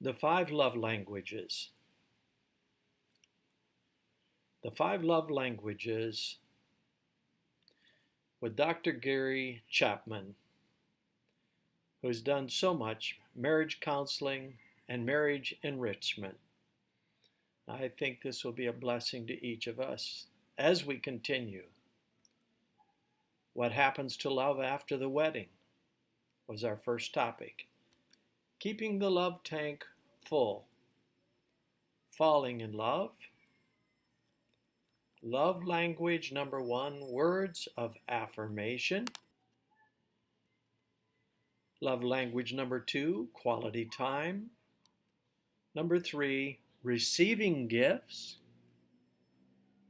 The Five Love Languages. The Five Love Languages with Dr. Gary Chapman, who's done so much marriage counseling and marriage enrichment. I think this will be a blessing to each of us as we continue. What happens to love after the wedding was our first topic. Keeping the love tank full. Falling in love. Love language number 1, words of affirmation. Love language number 2, quality time. Number 3, receiving gifts.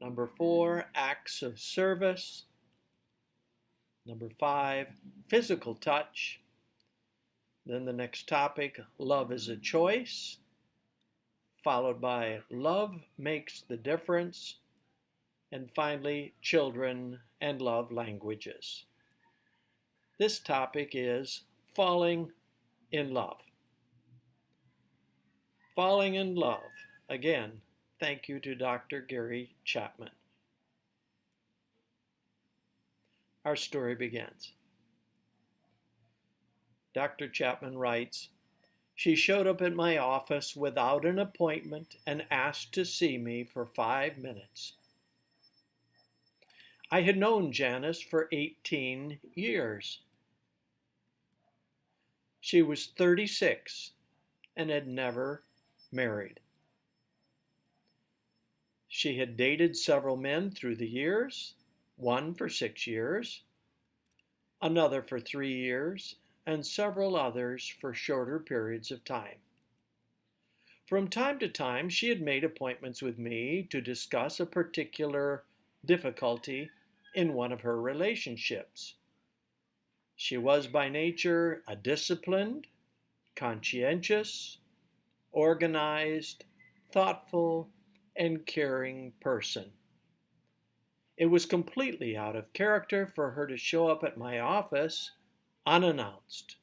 Number 4, acts of service. Number 5, physical touch. Then the next topic, love is a choice, followed by love makes the difference, and finally, children and love languages. This topic is falling in love. Falling in love. Again, thank you to Dr. Gary Chapman. Our story begins. Dr. Chapman writes, "She showed up at my office without an appointment and asked to see me for 5 minutes. I had known Janice for 18 years. She was 36 and had never married. She had dated several men through the years, one for 6 years, another for 3 years, and several others for shorter periods of time. From time to time, she had made appointments with me to discuss a particular difficulty in one of her relationships. She was by nature a disciplined, conscientious, organized, thoughtful, and caring person. It was completely out of character for her to show up at my office unannounced.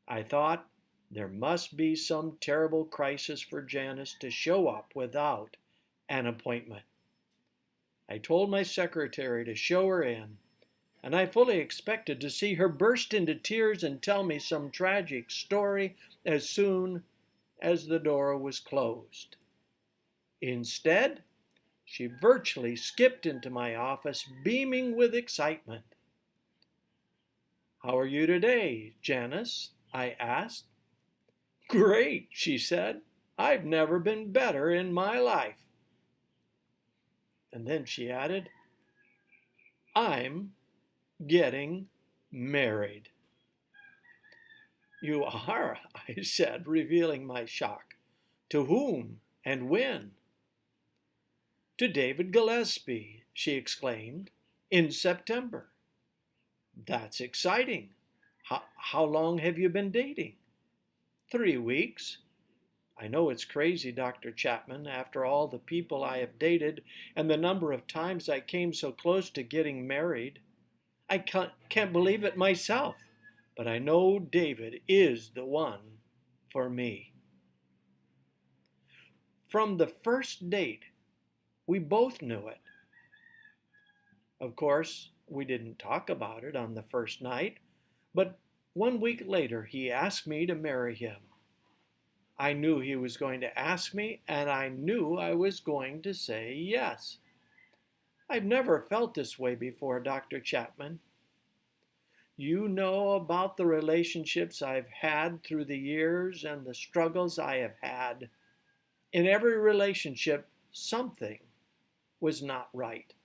I thought there must be some terrible crisis for Janice to show up without an appointment. I told my secretary to show her in, and I fully expected to see her burst into tears and tell me some tragic story as soon as the door was closed. Instead, she virtually skipped into my office, beaming with excitement. 'How are you today, Janice?' I asked. 'Great,' she said. 'I've never been better in my life.' And then she added, 'I'm getting married.' 'You are?' I said, revealing my shock. 'To whom and when?' 'To David Gillespie,' she exclaimed, 'in September.' 'That's exciting. How long have you been dating?' 3 weeks. I know it's crazy, Dr. Chapman, after all the people I have dated and the number of times I came so close to getting married. I can't believe it myself, but I know David is the one for me. From the first date, we both knew it. Of course, we didn't talk about it on the first night, but 1 week later he asked me to marry him. I knew he was going to ask me, and I knew I was going to say yes. I've never felt this way before, Dr. Chapman. You know about the relationships I've had through the years and the struggles I have had. In every relationship, something was not right.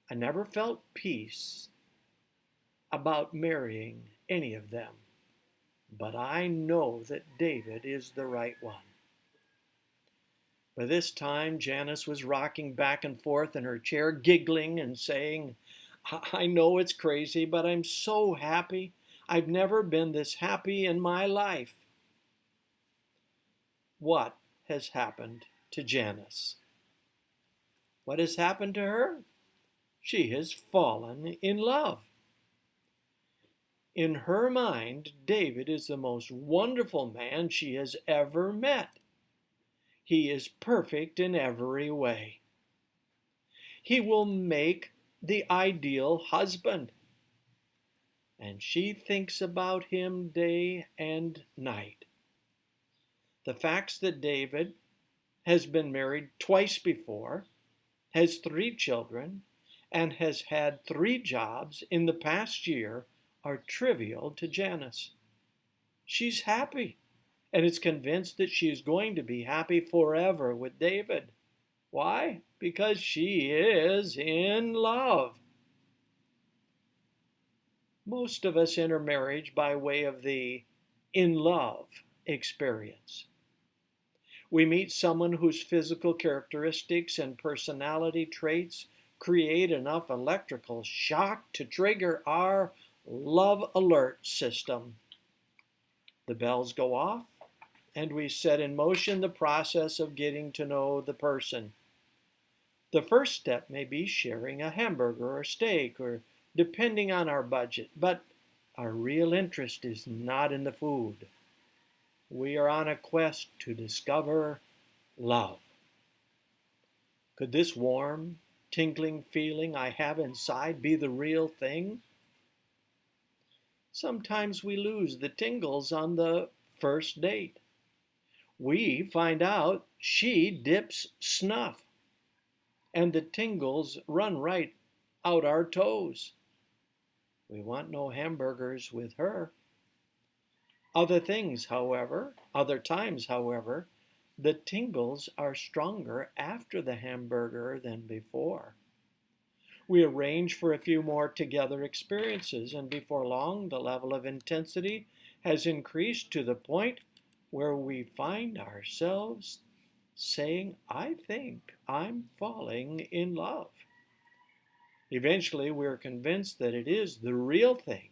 I never felt peace about marrying any of them. But I know that David is the right one. By this time, Janice was rocking back and forth in her chair, giggling and saying, 'I know it's crazy, but I'm so happy. I've never been this happy in my life.' What has happened to Janice? What has happened to her? She has fallen in love. In her mind, David is the most wonderful man she has ever met. He is perfect in every way. He will make the ideal husband. And she thinks about him day and night. The facts that David has been married twice before, has 3 children, and has had 3 jobs in the past year are trivial to Janice. She's happy and is convinced that she is going to be happy forever with David. Why? Because she is in love. Most of us enter marriage by way of the in love experience. We meet someone whose physical characteristics and personality traits create enough electrical shock to trigger our love alert system. The bells go off, and we set in motion the process of getting to know the person. The first step may be sharing a hamburger or steak, or depending on our budget, but our real interest is not in the food. We are on a quest to discover love. Could this warm, tingling feeling I have inside be the real thing? Sometimes we lose the tingles on the first date. We find out she dips snuff, and the tingles run right out our toes. We want no hamburgers with her. Other times, however, the tingles are stronger after the hamburger than before. We arrange for a few more together experiences, and before long, the level of intensity has increased to the point where we find ourselves saying, I think I'm falling in love. Eventually, we're convinced that it is the real thing,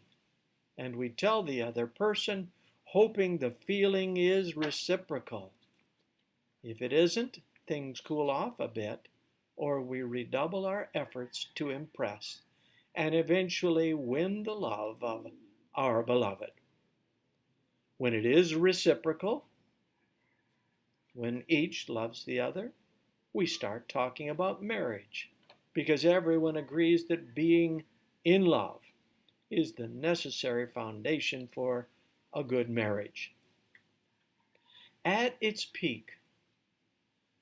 and we tell the other person, hoping the feeling is reciprocal. If it isn't, things cool off a bit, or we redouble our efforts to impress and eventually win the love of our beloved. When it is reciprocal, when each loves the other, we start talking about marriage, because everyone agrees that being in love is the necessary foundation for a good marriage. At its peak,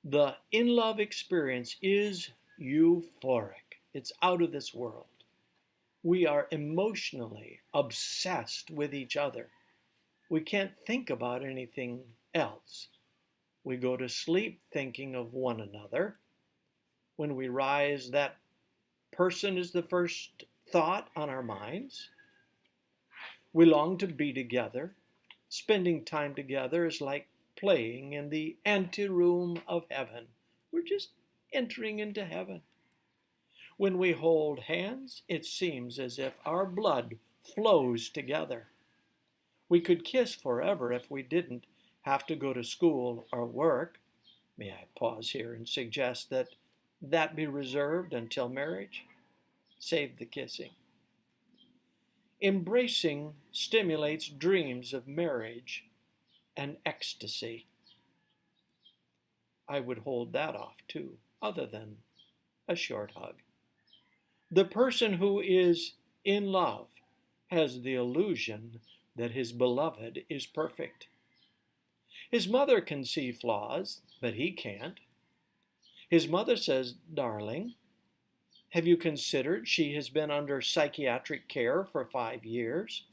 the in-love experience is euphoric. It's out of this world. We are emotionally obsessed with each other. We can't think about anything else. We go to sleep thinking of one another. When we rise, that person is the first thought on our minds. We long to be together. Spending time together is like playing in the anteroom of heaven. We're just entering into heaven. When we hold hands, it seems as if our blood flows together. We could kiss forever if we didn't have to go to school or work. May I pause here and suggest that that be reserved until marriage? Save the kissing. Embracing stimulates dreams of marriage and ecstasy. I would hold that off too, other than a short hug. The person who is in love has the illusion that his beloved is perfect. His mother can see flaws, but he can't. His mother says, "Darling, have you considered she has been under psychiatric care for 5 years?"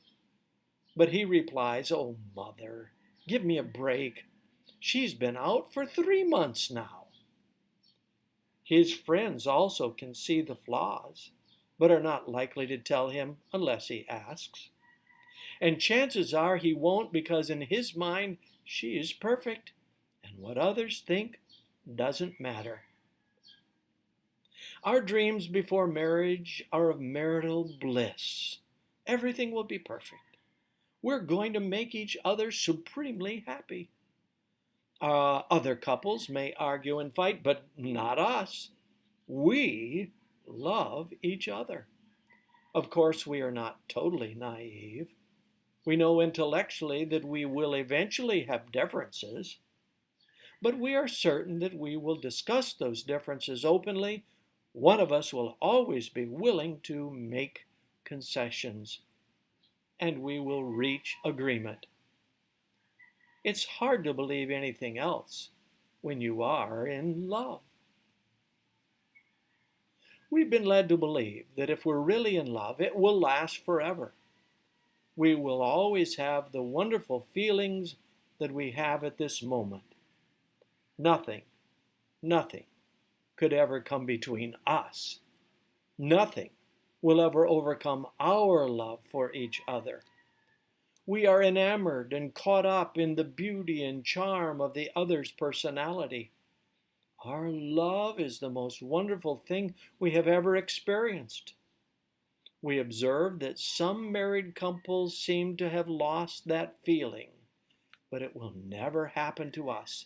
But he replies, "Oh, mother, give me a break. She's been out for 3 months now." His friends also can see the flaws, but are not likely to tell him unless he asks. And chances are he won't, because in his mind, she is perfect, and what others think doesn't matter. Our dreams before marriage are of marital bliss. Everything will be perfect. We're going to make each other supremely happy. Other couples may argue and fight, but not us. We love each other. Of course, we are not totally naive. We know intellectually that we will eventually have differences, but we are certain that we will discuss those differences openly. One of us will always be willing to make concessions, and we will reach agreement. It's hard to believe anything else when you are in love. We've been led to believe that if we're really in love, it will last forever. We will always have the wonderful feelings that we have at this moment. Nothing, nothing could ever come between us. Nothing will ever overcome our love for each other. We are enamored and caught up in the beauty and charm of the other's personality. Our love is the most wonderful thing we have ever experienced. We observe that some married couples seem to have lost that feeling, but it will never happen to us.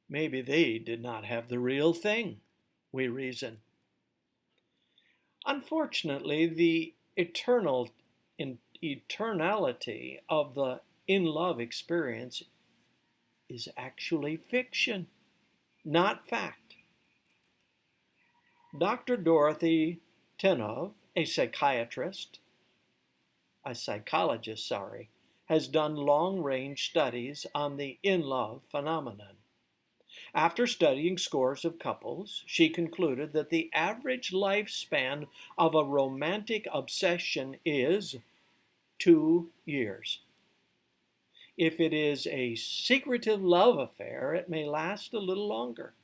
Maybe they did not have the real thing, we reason. Unfortunately, the eternality of the in-love experience is actually fiction, not fact. Dr. Dorothy Tenov, a psychologist, has done long-range studies on the in-love phenomenon. After studying scores of couples, she concluded that the average lifespan of a romantic obsession is 2 years. If it is a secretive love affair, it may last a little longer.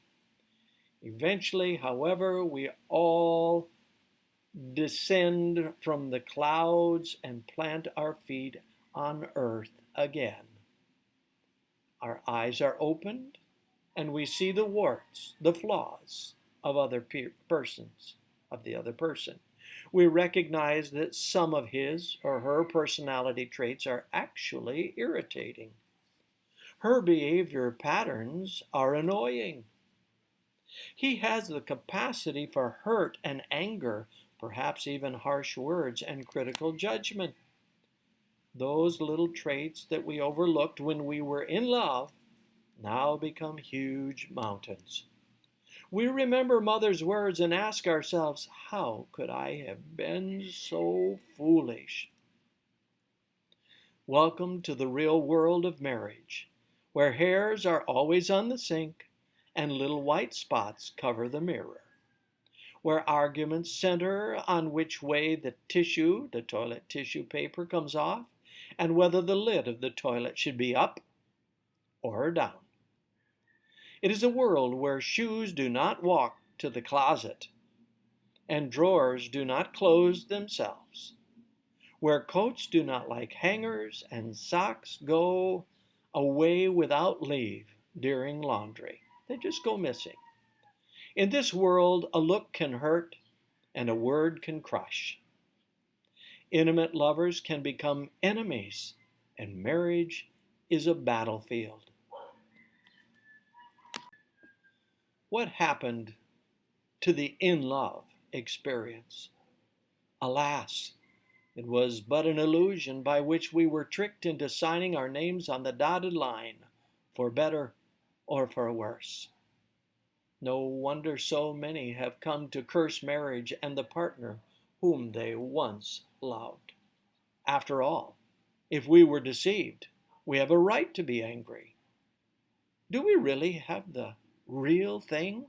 Eventually, however, we all descend from the clouds and plant our feet on earth again. Our eyes are opened, and we see the warts, the flaws of the other person. We recognize that some of his or her personality traits are actually irritating. Her behavior patterns are annoying. He has the capacity for hurt and anger, perhaps even harsh words and critical judgment. Those little traits that we overlooked when we were in love now become huge mountains. We remember Mother's words and ask ourselves, how could I have been so foolish? Welcome to the real world of marriage, where hairs are always on the sink and little white spots cover the mirror, where arguments center on which way the toilet tissue paper comes off, and whether the lid of the toilet should be up or down. It is a world where shoes do not walk to the closet and drawers do not close themselves, where coats do not like hangers and socks go away without leave during laundry. They just go missing. In this world, a look can hurt and a word can crush. Intimate lovers can become enemies, and marriage is a battlefield. What happened to the in-love experience? Alas, it was but an illusion by which we were tricked into signing our names on the dotted line, for better or for worse. No wonder so many have come to curse marriage and the partner whom they once loved. After all, if we were deceived, we have a right to be angry. Do we really have the real thing?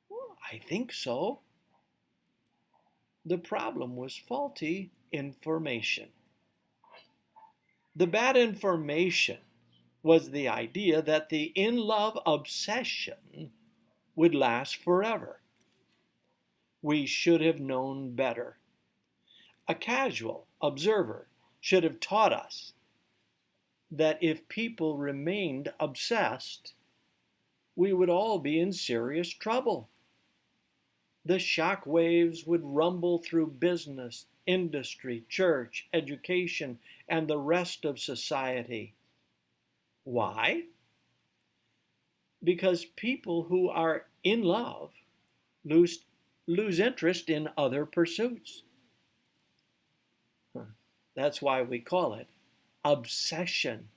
Well, I think so. The problem was faulty information. The bad information was the idea that the in-love obsession would last forever. We should have known better. A casual observer should have taught us that if people remained obsessed, we would all be in serious trouble. The shock waves would rumble through business, industry, church, education, and the rest of society. Why? Because people who are in love lose interest in other pursuits. That's why we call it obsession.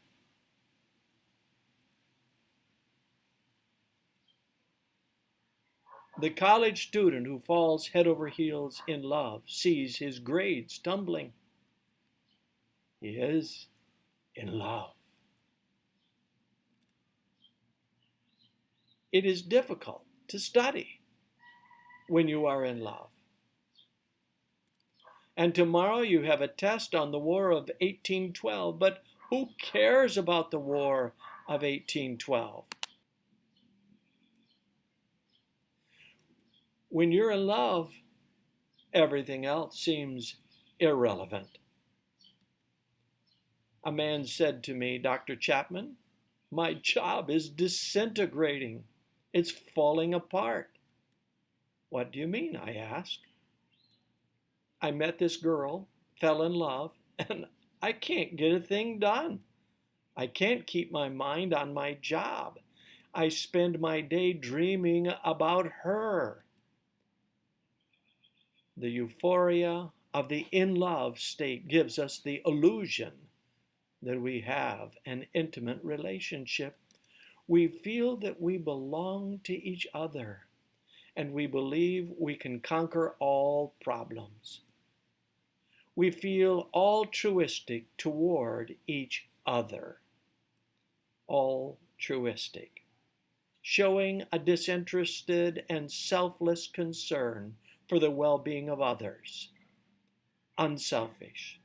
The college student who falls head over heels in love sees his grades tumbling. He is in love. It is difficult to study when you are in love. And tomorrow you have a test on the War of 1812, but who cares about the War of 1812? When you're in love, everything else seems irrelevant. A man said to me, Dr. Chapman, my job is disintegrating. It's falling apart. What do you mean? I asked. I met this girl, fell in love, and I can't get a thing done. I can't keep my mind on my job. I spend my day dreaming about her. The euphoria of the in-love state gives us the illusion that we have an intimate relationship. We feel that we belong to each other, and we believe we can conquer all problems. We feel altruistic toward each other. Altruistic, showing a disinterested and selfless concern for the well-being of others. Unselfish.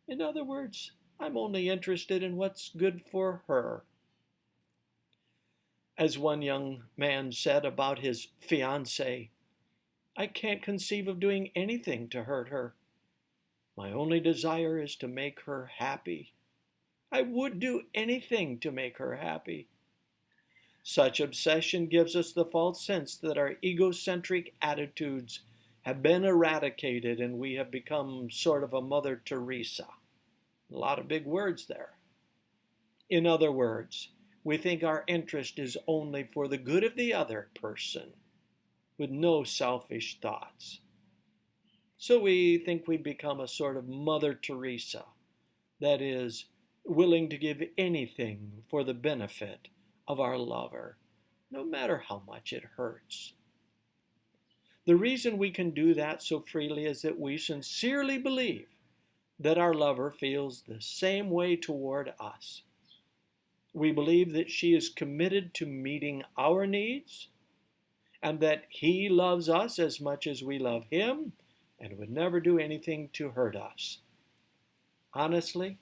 In other words, I'm only interested in what's good for her. As one young man said about his fiancée, I can't conceive of doing anything to hurt her. My only desire is to make her happy. I would do anything to make her happy. Such obsession gives us the false sense that our egocentric attitudes have been eradicated and we have become sort of a Mother Teresa. A lot of big words there. In other words, we think our interest is only for the good of the other person, with no selfish thoughts. So we think we become a sort of Mother Teresa, that is, willing to give anything for the benefit of our lover, no matter how much it hurts. The reason we can do that so freely is that we sincerely believe that our lover feels the same way toward us. We believe that she is committed to meeting our needs and that he loves us as much as we love him and would never do anything to hurt us. Honestly,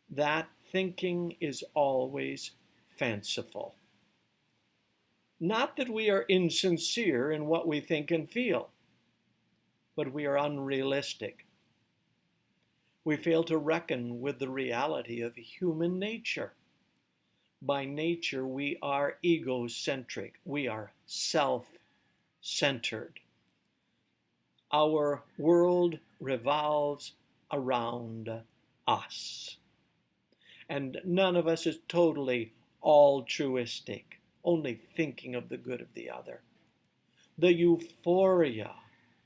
that thinking is always fanciful. Not that we are insincere in what we think and feel, but we are unrealistic. We fail to reckon with the reality of human nature. By nature, we are egocentric. We are self-centered. Our world revolves around us. And none of us is totally altruistic, only thinking of the good of the other. The euphoria,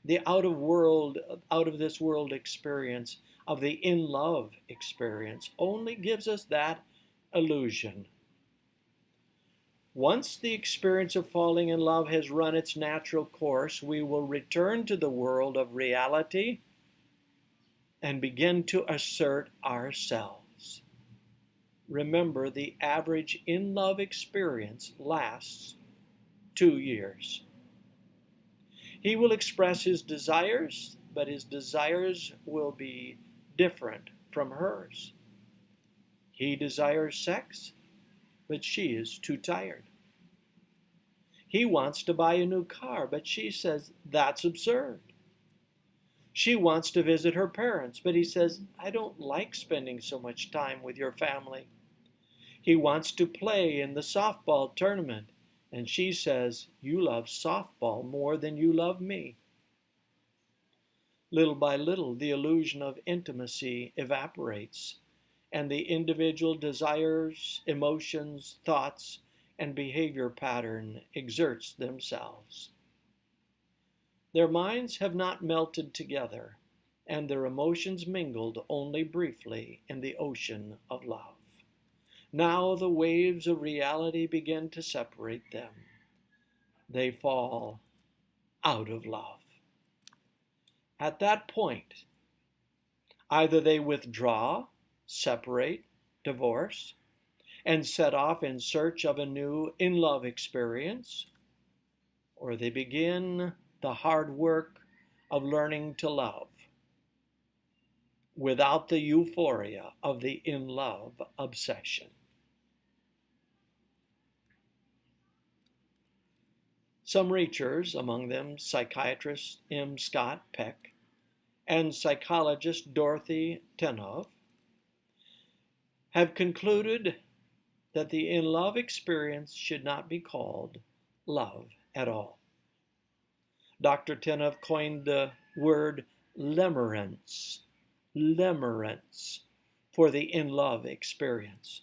the out of this world experience of the in-love experience only gives us that illusion. Once the experience of falling in love has run its natural course, we will return to the world of reality and begin to assert ourselves. Remember, the average in-love experience lasts 2 years. He will express his desires, but his desires will be different from hers. He desires sex, but she is too tired. He wants to buy a new car, but she says that's absurd. She wants to visit her parents, but he says, I don't like spending so much time with your family. He wants to play in the softball tournament, and she says, you love softball more than you love me. Little by little, the illusion of intimacy evaporates, and the individual desires, emotions, thoughts, and behavior pattern exerts themselves. Their minds have not melted together, and their emotions mingled only briefly in the ocean of love. Now the waves of reality begin to separate them. They fall out of love. At that point, either they withdraw, separate, divorce, and set off in search of a new in-love experience, or they begin the hard work of learning to love without the euphoria of the in-love obsession. Some researchers, among them psychiatrist M. Scott Peck and psychologist Dorothy Tenhoff, have concluded that the in-love experience should not be called love at all. Dr. Tenhoff coined the word limerence for the in-love experience,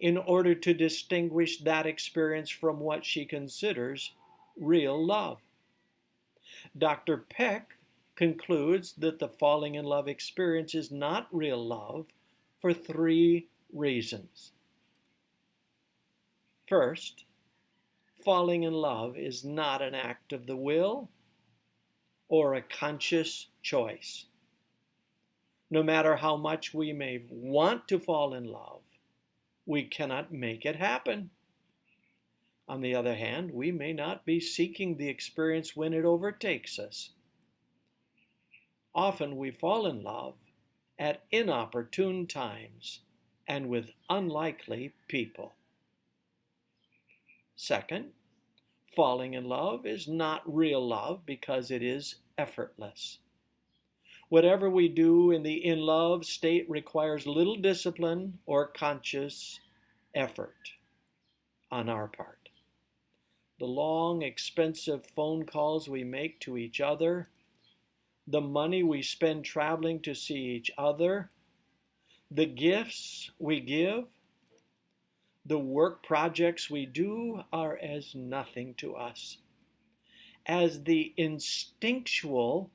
in order to distinguish that experience from what she considers real love. Dr. Peck concludes that the falling in love experience is not real love for three reasons. First, falling in love is not an act of the will or a conscious choice. No matter how much we may want to fall in love, we cannot make it happen. On the other hand, we may not be seeking the experience when it overtakes us. Often we fall in love at inopportune times and with unlikely people. Second, falling in love is not real love because it is effortless. Whatever we do in the in-love state requires little discipline or conscious effort on our part. The long, expensive phone calls we make to each other, the money we spend traveling to see each other, the gifts we give, the work projects we do are as nothing to us, as the instinctual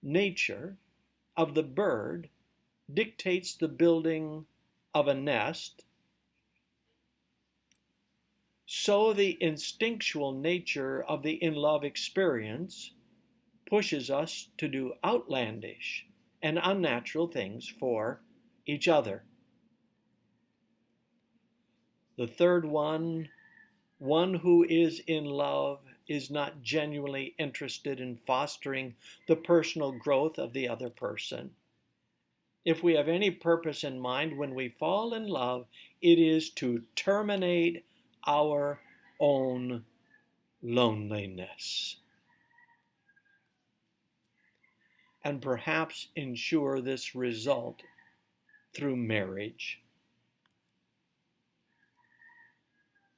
nature of the bird dictates the building of a nest, so the instinctual nature of the in-love experience pushes us to do outlandish and unnatural things for each other. The third one who is in love is not genuinely interested in fostering the personal growth of the other person. If we have any purpose in mind when we fall in love, it is to terminate our own loneliness and perhaps ensure this result through marriage.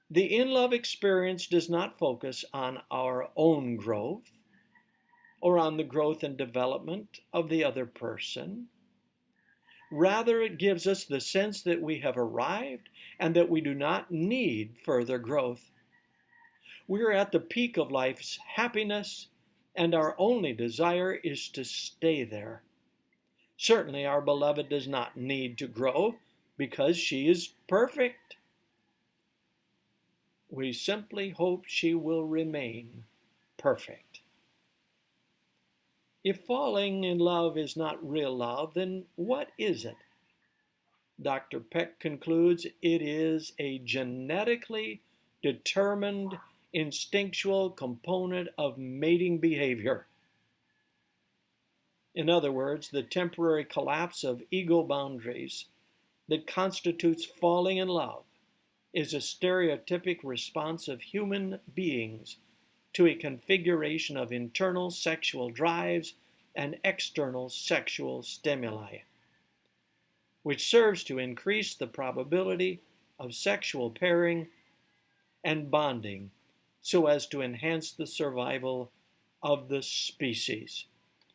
The in-love experience does not focus on our own growth or on the growth and development of the other person. Rather, it gives us the sense that we have arrived and that we do not need further growth. We are at the peak of life's happiness, and our only desire is to stay there. Certainly, our beloved does not need to grow because she is perfect. We simply hope she will remain perfect. If falling in love is not real love, then what is it? Dr. Peck concludes it is a genetically determined instinctual component of mating behavior. In other words, the temporary collapse of ego boundaries that constitutes falling in love is a stereotypic response of human beings to a configuration of internal sexual drives and external sexual stimuli, which serves to increase the probability of sexual pairing and bonding so as to enhance the survival of the species.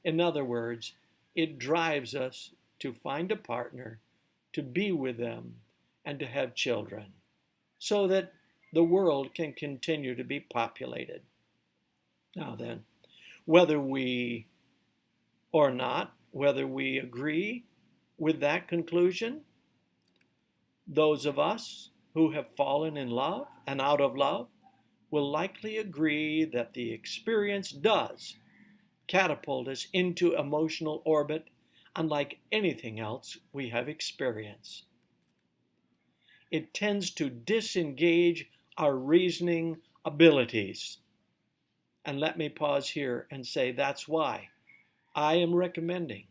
In other words, it drives us to find a partner, to be with them, and to have children, so that the world can continue to be populated. Now then, whether we or not, whether we agree with that conclusion. Those of us who have fallen in love and out of love will likely agree that the experience does catapult us into emotional orbit unlike anything else we have experienced. It tends to disengage our reasoning abilities. And let me pause here and say that's why I am recommending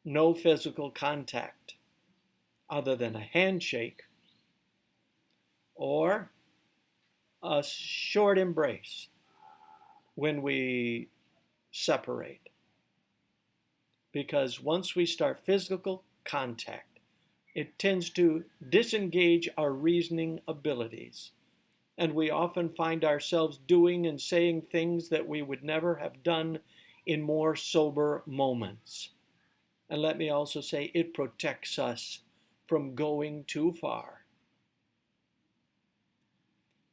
no physical contact other than a handshake or a short embrace when we separate. Because once we start physical contact, it tends to disengage our reasoning abilities. And we often find ourselves doing and saying things that we would never have done in more sober moments. And let me also say, it protects us from going too far.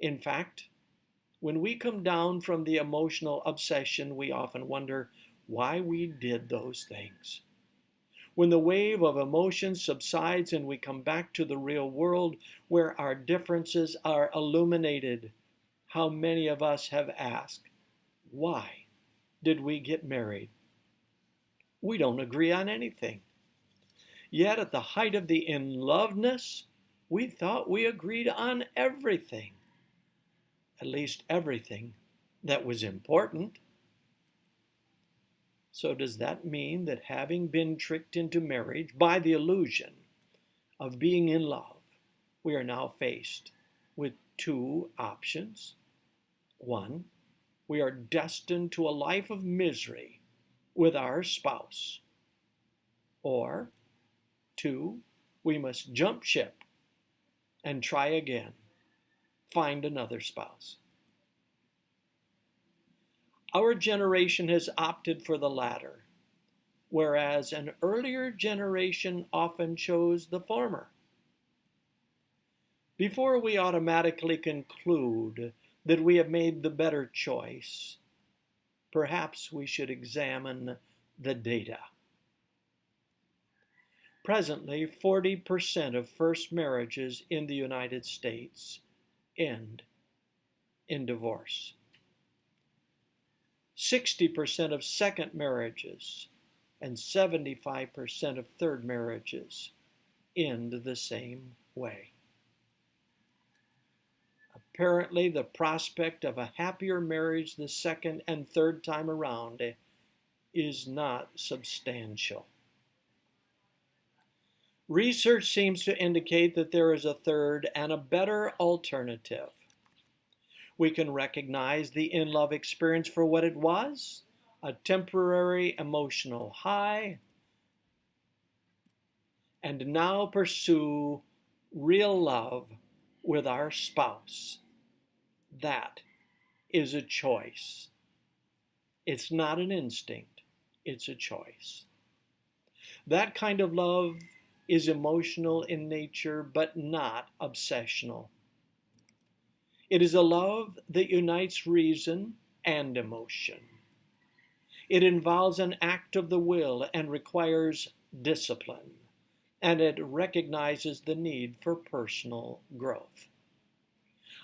In fact, when we come down from the emotional obsession, we often wonder why we did those things. When the wave of emotion subsides and we come back to the real world where our differences are illuminated, how many of us have asked, why did we get married? We don't agree on anything. Yet at the height of the in-loveness, we thought we agreed on everything. At least everything that was important. So does that mean that having been tricked into marriage by the illusion of being in love, we are now faced with two options? One, we are destined to a life of misery with our spouse. Or, two, we must jump ship and try again, find another spouse. Our generation has opted for the latter, whereas an earlier generation often chose the former. Before we automatically conclude that we have made the better choice, perhaps we should examine the data. Presently, 40% of first marriages in the United States end in divorce. 60% of second marriages and 75% of third marriages end the same way. Apparently, the prospect of a happier marriage the second and third time around is not substantial. Research seems to indicate that there is a third and a better alternative. We can recognize the in-love experience for what it was, a temporary emotional high, and now pursue real love with our spouse. That is a choice. It's not an instinct, it's a choice. That kind of love is emotional in nature, but not obsessional. It is a love that unites reason and emotion. It involves an act of the will and requires discipline, and it recognizes the need for personal growth.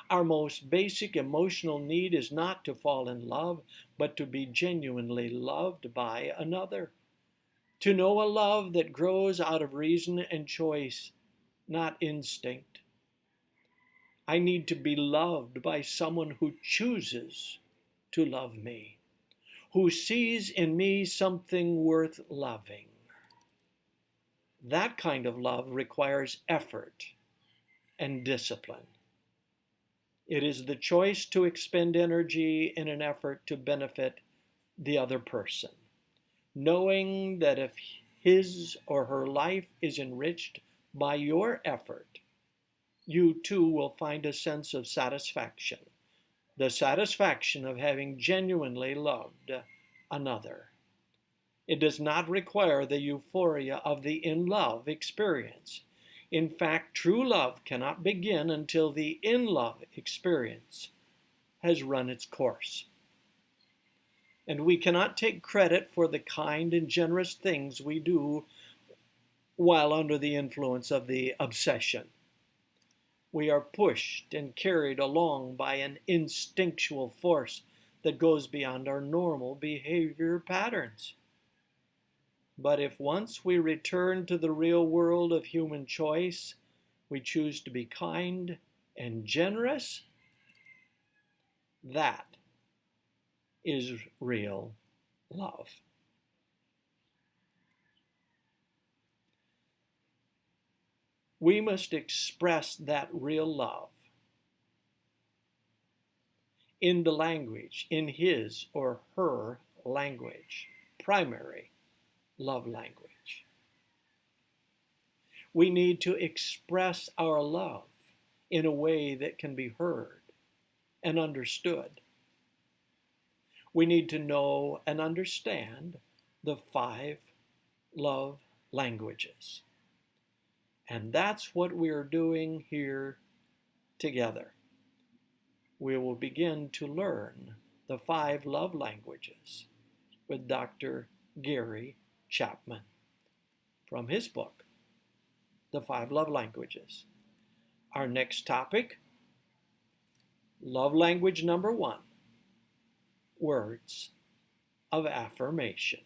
Our most basic emotional need is not to fall in love, but to be genuinely loved by another. To know a love that grows out of reason and choice, not instinct. I need to be loved by someone who chooses to love me, who sees in me something worth loving. That kind of love requires effort and discipline. It is the choice to expend energy in an effort to benefit the other person, knowing that if his or her life is enriched by your effort, you too will find a sense of satisfaction, the satisfaction of having genuinely loved another. It does not require the euphoria of the in-love experience. In fact, true love cannot begin until the in-love experience has run its course. And we cannot take credit for the kind and generous things we do while under the influence of the obsession. We are pushed and carried along by an instinctual force that goes beyond our normal behavior patterns. But if once we return to the real world of human choice, we choose to be kind and generous, that is real love. We must express that real love in the language, in his or her language, primary love language. We need to express our love in a way that can be heard and understood. We need to know and understand the 5 love languages. And that's what we are doing here together. We will begin to learn the 5 love languages with Dr. Gary Chapman from his book, The 5 Love Languages. Our next topic, love language number 1, words of affirmation.